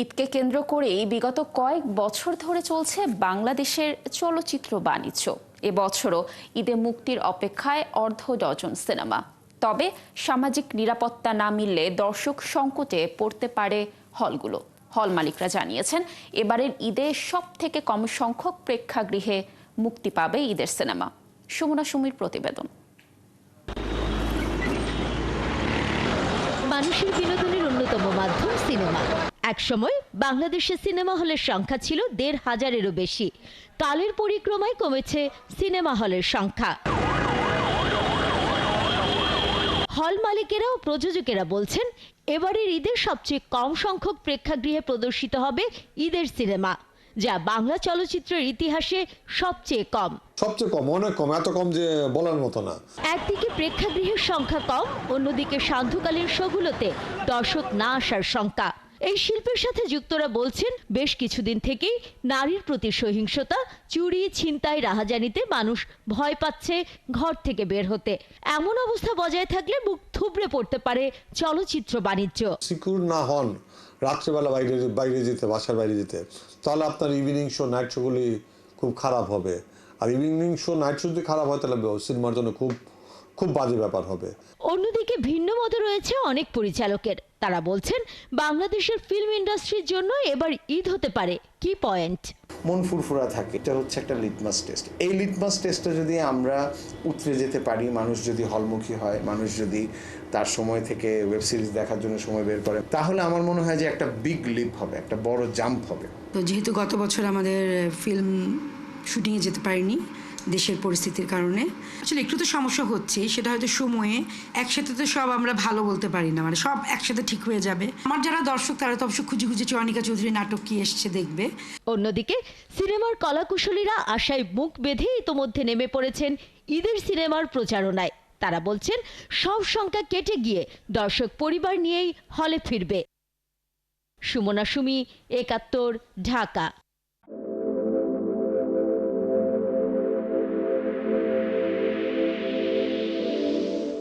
ঈদকে কেন্দ্র করেই বিগত কয়েক বছর ধরে চলছে বাংলাদেশের চলচ্চিত্র বাণিজ্য। এবছরও ঈদে মুক্তির অপেক্ষায় অর্ধ ডজন সিনেমা। তবে সামাজিক নিরাপত্তা না মিললে দর্শক সংকটে পড়তে পারে হলগুলো। হল মালিকরা জানিয়েছেন, এবারের ঈদে সবথেকে কম সংখ্যক প্রেক্ষাগৃহে মুক্তি পাবে ঈদের সিনেমা। সুমনা সুমির প্রতিবেদন। মানুষের বিনোদনের অন্যতম মাধ্যম সিনেমা। একসময় বাংলাদেশে সিনেমা হলের সংখ্যা ছিল ১৫০০-এরও বেশি। কালের পরিক্রমায় কমেছে সিনেমা হলের সংখ্যা। হল মালিকেরা ও প্রযোজকেরা বলছেন, এবারের ঈদে সবচেয়ে কম সংখ্যক প্রেক্ষাগৃহে প্রদর্শিত হবে ঈদের সিনেমা, যা বাংলা চলচ্চিত্রের ইতিহাসে সবচেয়ে কম। অনেক কম, এত কম যে বলার মতো না। একদিকে প্রেক্ষাগৃহের সংখ্যা কম, অন্যদিকে সান্ধ্যকালীন শোগুলোতে দর্শক না আসার শঙ্কা। এই শিল্পের সাথে যুক্তরা বলছেন, বেশ কিছুদিন থেকেই নারীর প্রতি সহিংসতা, চুরি, ছিনতাই, রাহাজানিতে মানুষ ভয় পাচ্ছে ঘর থেকে বের হতে। এমন অবস্থা বজায় থাকলে মুখ থুবড়ে পড়তে পারে চলচ্চিত্র বাণিজ্য। সিকিউর না হন রাত্রেবেলা বাইরে যেতে, বাসার বাইরে যেতে, তাহলে আপনার ইভিনিং শো, নাইট শোগুলি খুব খারাপ হবে। আর ইভিনিং শো, নাইট শো যদি খারাপ হয়, তাহলে সিনেমার জন্য খুব বাজে ব্যাপার হবে। অন্যদিকে ভিন্ন মত রয়েছে অনেক পরিচালকের। তারা বলছেন, বাংলাদেশের ফিল্ম ইন্ডাস্ট্রির জন্য এবার ঈদ হতে পারে কি পয়েন্ট। মন ফুরফুরা থাকে, এটা হচ্ছে একটা লিটমাস টেস্ট। এই লিটমাস টেস্টে যদি আমরা উতরে যেতে পারি, মানুষ যদি হলমুখী হয়, মানুষ যদি তার সময় থেকে ওয়েব সিরিজ দেখার জন্য সময় বের করে, তাহলে আমার মনে হয় যে একটা বিগ লিপ হবে, একটা বড় জাম্প হবে। তো যেহেতু গত বছর আমাদের ফিল্ম শুটিংয়ে যেতে পারিনি দেশের পরিস্থিতির কারণে, আসলে একটু তো সমস্যা হচ্ছে। সেটা হয়তো সময়ে একসাথে তো সব আমরা ভালো বলতে পারি না, মানে সব একসাথে ঠিক হয়ে যাবে। আমার যারা দর্শক, তারা তো অবশ্য খুঁজে খুঁজে চয়নিকা চৌধুরী নাটক কি এসছে দেখবে। অন্যদিকে সিনেমার কলাকুশলীরা আশায় মুখ বেঁধে ইতোমধ্যে নেমে পড়েছেন ঈদের সিনেমার প্রচারণায়। তারা বলছেন, সব শঙ্কা কেটে গিয়ে দর্শক পরিবার নিয়েই হলে ফিরবে। সুমনা সুমি, ৭১, ঢাকা।